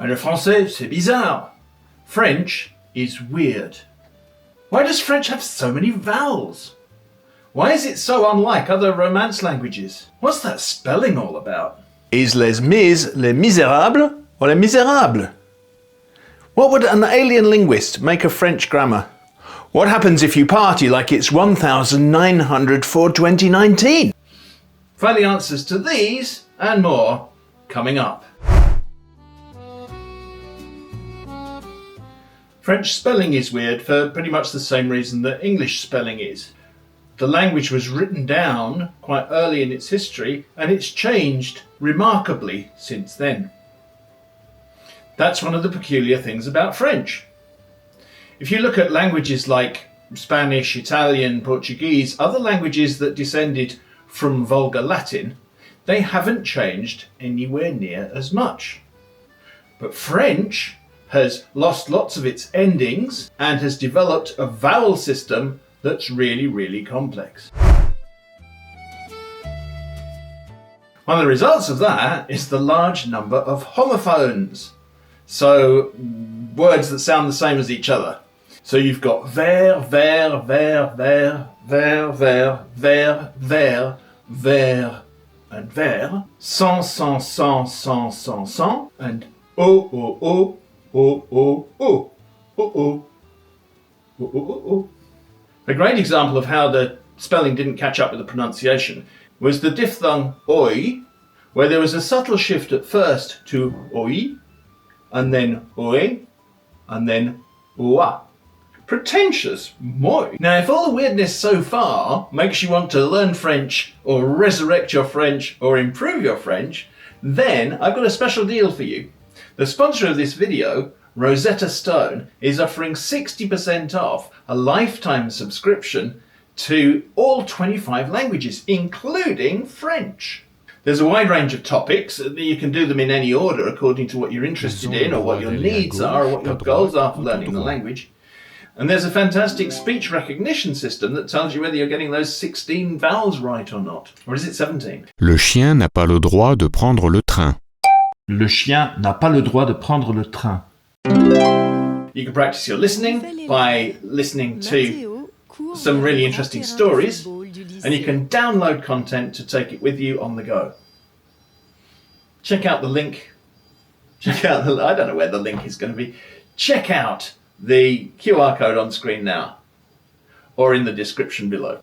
Le français, c'est bizarre. French is weird. Why does French have so many vowels? Why is it so unlike other Romance languages? What's that spelling all about? Is les mis les misérables or les misérables? What would an alien linguist make of French grammar? What happens if you party like it's 1900 for 2019? Find the answers to these and more coming up. French spelling is weird for pretty much the same reason that English spelling is. The language was written down quite early in its history and it's changed remarkably since then. That's one of the peculiar things about French. If you look at languages like Spanish, Italian, Portuguese, other languages that descended from Vulgar Latin, they haven't changed anywhere near as much. But French has lost lots of its endings and has developed a vowel system that's really, really complex. One of the results of that is the large number of homophones. So words that sound the same as each other. So you've got ver, ver, ver, ver, ver, ver, ver, ver, ver, and ver, sans, sans, sans, sans, sans, sans, and o, o, o, o, o, o, o, o, o, o, o. A great example of how the spelling didn't catch up with the pronunciation was the diphthong oi, where there was a subtle shift at first to oi, and then oi, and then oa. Pretentious moi. Now, if all the weirdness so far makes you want to learn French or resurrect your French or improve your French, then I've got a special deal for you. The sponsor of this video, Rosetta Stone, is offering 60% off a lifetime subscription to all 25 languages, including French. There's a wide range of topics. You can do them in any order according to what you're interested in or what your needs are or what your goals are for learning the language. And there's a fantastic speech recognition system that tells you whether you're getting those 16 vowels right or not. Or is it 17? Le chien n'a pas le droit de prendre le train. Le chien n'a pas le droit de prendre le train. You can practice your listening by listening to some really interesting stories, and you can download content to take it with you on the go. Check out the link. I don't know where the link is going to be. Check out the QR code on screen now, or in the description below.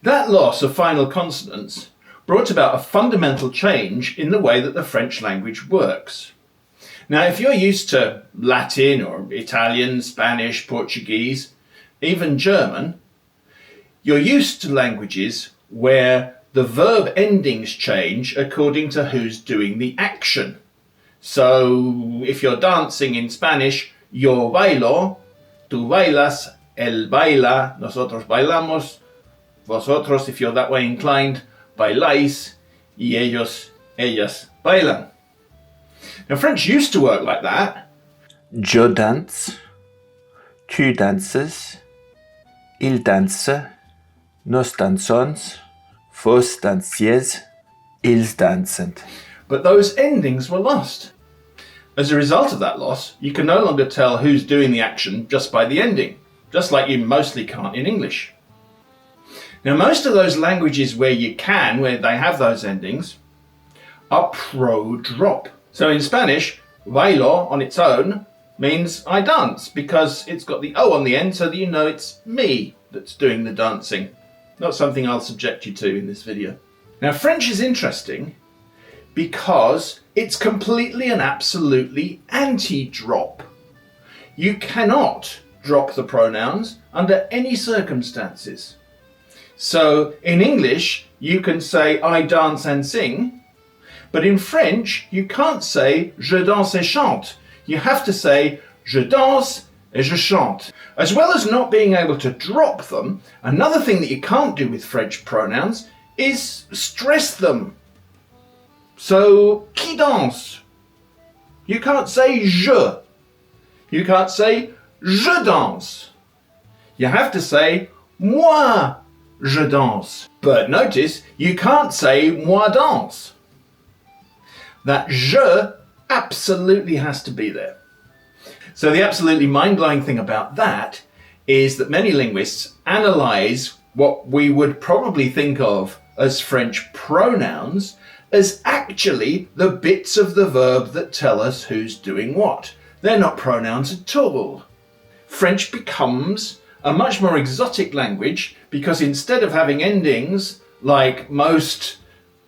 That loss of final consonants brought about a fundamental change in the way that the French language works. Now, if you're used to Latin or Italian, Spanish, Portuguese, even German, you're used to languages where the verb endings change according to who's doing the action. So if you're dancing in Spanish, yo bailo, tú bailas, él baila, nosotros bailamos, vosotros, if you're that way inclined, bailáis, y ellos, ellas bailan. Now, French used to work like that. Je danse, tu danses, il danse, nos dansons, vos dansez, ils dansent. But those endings were lost. As a result of that loss, you can no longer tell who's doing the action just by the ending, just like you mostly can't in English. Now, most of those languages where they have those endings, are pro-drop. So in Spanish, bailo on its own means I dance because it's got the O on the end so that you know it's me that's doing the dancing, not something I'll subject you to in this video. Now, French is interesting because it's completely and absolutely anti-drop. You cannot drop the pronouns under any circumstances. So in English, you can say I dance and sing, but in French, you can't say je danse et chante. You have to say je danse et je chante. As well as not being able to drop them, another thing that you can't do with French pronouns is stress them. So, qui danse? You can't say je. You can't say je danse. You have to say moi je danse. But notice, you can't say moi danse. That je absolutely has to be there. So the absolutely mind-blowing thing about that is that many linguists analyse what we would probably think of as French pronouns as actually the bits of the verb that tell us who's doing what. They're not pronouns at all. French becomes a much more exotic language because instead of having endings like most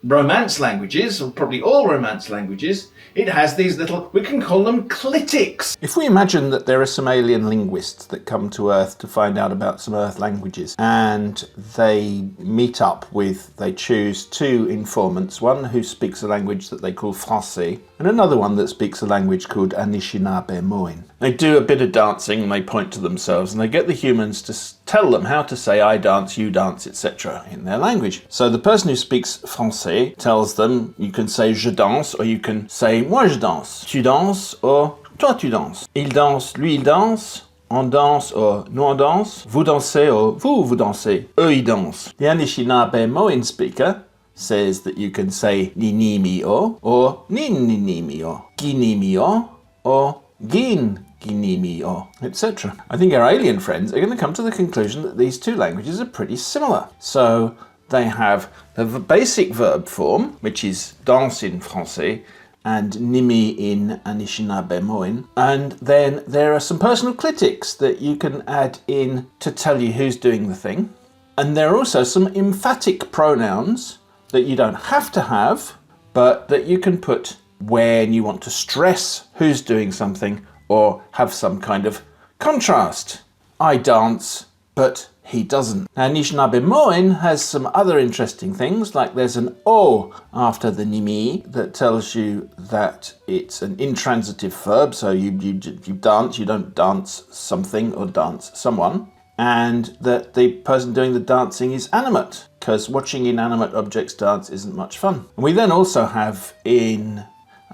Romance languages, or probably all Romance languages, it has these little, we can call them clitics. If we imagine that there are some alien linguists that come to Earth to find out about some Earth languages, and they meet up with, they choose two informants, one who speaks a language that they call Français, and another one that speaks a language called Anishinaabe-Moin. They do a bit of dancing and they point to themselves and they get the humans to tell them how to say I dance, you dance, etc. in their language. So the person who speaks Français tells them, you can say je danse, or you can say moi je danse, tu danses, or toi tu danses. Il danse, lui il danse, on danse, or nous on danse, vous dansez, or vous dansez, eux ils dansent. The Anishinaabe-Moin speaker says that you can say ni ni mi o, or ni ni ni mi o, gi ni mi o, or gin gi ni mi o, etc. I think our alien friends are going to come to the conclusion that these two languages are pretty similar. So they have the basic verb form, which is danse in Français and nimi in Anishinaabe-Moin, and then there are some personal clitics that you can add in to tell you who's doing the thing. And there are also some emphatic pronouns that you don't have to have, but that you can put when you want to stress who's doing something or have some kind of contrast. I dance, but he doesn't. Now, Anishinaabe-Moin has some other interesting things, like there's an O after the nimi that tells you that it's an intransitive verb, so you dance, you don't dance something or dance someone, and that the person doing the dancing is animate, because watching inanimate objects dance isn't much fun. And we then also have in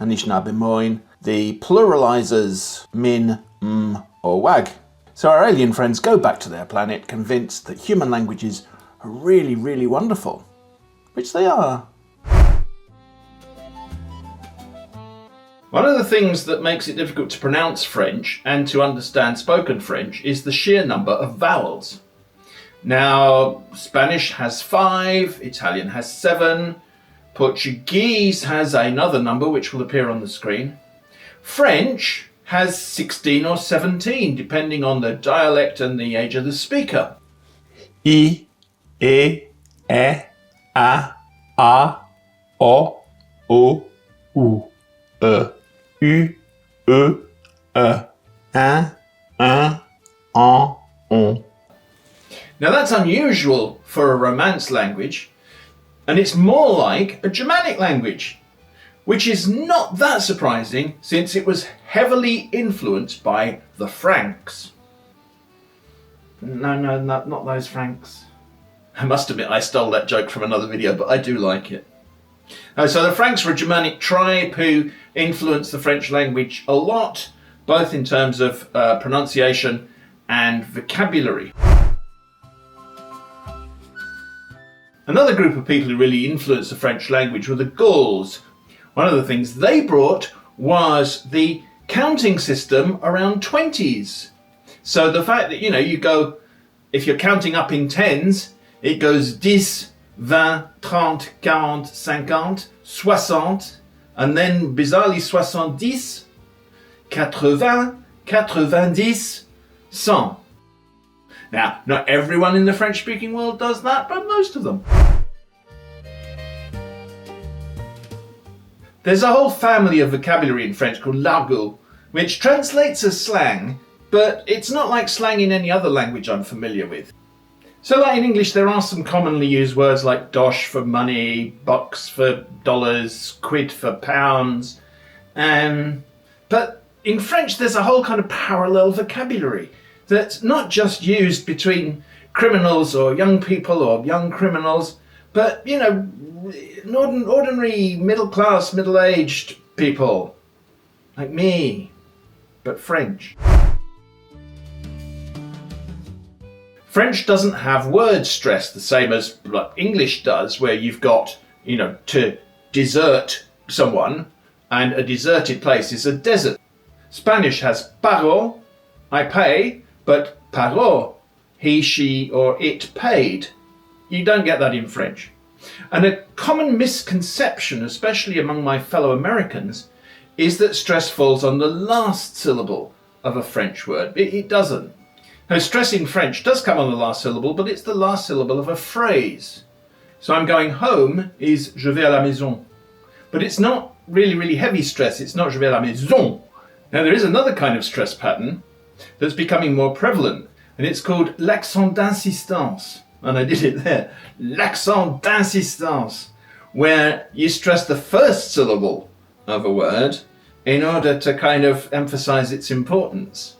Anishinaabe-Moin the pluralizers min, or wag. So our alien friends go back to their planet convinced that human languages are really, really wonderful, which they are. One of the things that makes it difficult to pronounce French and to understand spoken French is the sheer number of vowels. Now, Spanish has 5, Italian has 7, Portuguese has another number which will appear on the screen. French has 16 or 17, depending on the dialect and the age of the speaker. I, E, A, O, U, U, U, un, on. Now that's unusual for a Romance language, and it's more like a Germanic language, which is not that surprising since it was heavily influenced by the Franks. No, not those Franks. I must admit I stole that joke from another video, but I do like it. So the Franks were a Germanic tribe who influenced the French language a lot, both in terms of pronunciation and vocabulary. Another group of people who really influenced the French language were the Gauls. One of the things they brought was the counting system around 20s. So the fact that, you go, if you're counting up in tens, it goes 10, 20, 30, 40, 50, 60, and then bizarrely 70, 80, 90, 100. Now, not everyone in the French-speaking world does that, but most of them. There's a whole family of vocabulary in French called l'argot, which translates as slang, but it's not like slang in any other language I'm familiar with. So like in English, there are some commonly used words like dosh for money, bucks for dollars, quid for pounds, but in French there's a whole kind of parallel vocabulary that's not just used between criminals or young people or young criminals, but, ordinary middle-class, middle-aged people, like me, but French. French doesn't have word stress the same as English does, where you've got, to desert someone, and a deserted place is a desert. Spanish has pagó, I pay, but pagó, he, she, or it paid. You don't get that in French. And a common misconception, especially among my fellow Americans, is that stress falls on the last syllable of a French word. It doesn't. Now, stress in French does come on the last syllable, but it's the last syllable of a phrase. So I'm going home is je vais à la maison. But it's not really heavy stress. It's not je vais à la maison. Now, there is another kind of stress pattern that's becoming more prevalent, and it's called l'accent d'insistance. And I did it there. L'accent d'insistance, where you stress the first syllable of a word in order to kind of emphasize its importance.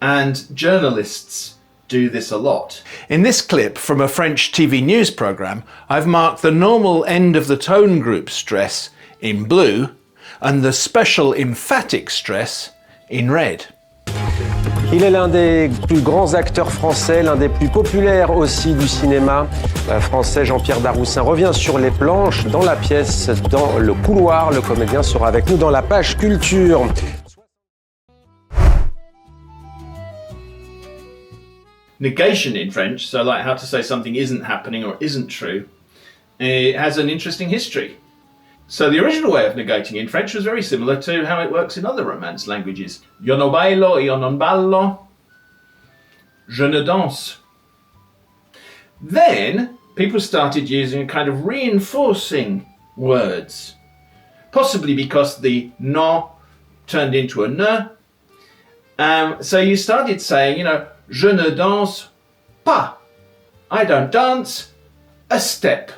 And journalists do this a lot. In this clip from a French TV news programme, I've marked the normal end of the tone group stress in blue and the special emphatic stress in red. Il est l'un des plus grands acteurs français, l'un des plus populaires aussi du cinéma français. Jean-Pierre Daroussin revient sur les planches, dans la pièce, dans le couloir. Le comédien sera avec nous dans la page culture. Negation in French, so like how to say something isn't happening or isn't true, it has an interesting history. So the original way of negating in French was very similar to how it works in other Romance languages. Io non bailo, io non ballo, je ne danse. Then people started using a kind of reinforcing words, possibly because the no turned into a ne. So you started saying, je ne danse pas. I don't dance a step.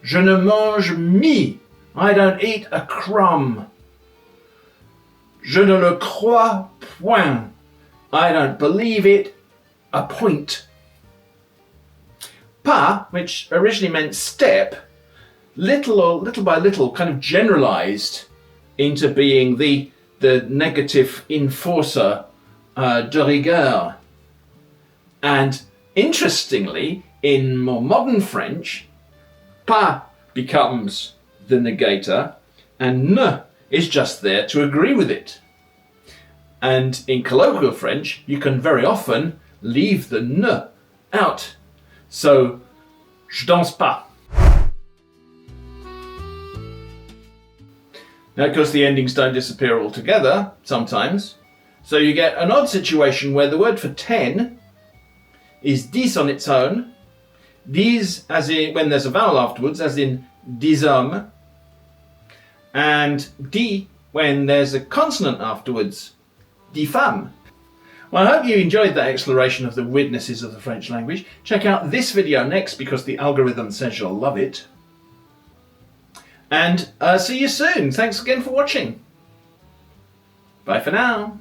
Je ne mange mi. I don't eat a crumb. Je ne le crois point. I don't believe it a point. Pas, which originally meant step, little by little kind of generalized into being the negative enforcer de rigueur. And interestingly, in more modern French, pas becomes the negator and ne is just there to agree with it. And in colloquial French, you can very often leave the ne out. So, je danse pas. Now, of course, the endings don't disappear altogether sometimes. So you get an odd situation where the word for 10 is 10 on its own, 10 as in when there's a vowel afterwards, as in 10 hommes, and D when there's a consonant afterwards, 10 femmes. Well, I hope you enjoyed that exploration of the weirdnesses of the French language. Check out this video next because the algorithm says you'll love it. And see you soon. Thanks again for watching. Bye for now.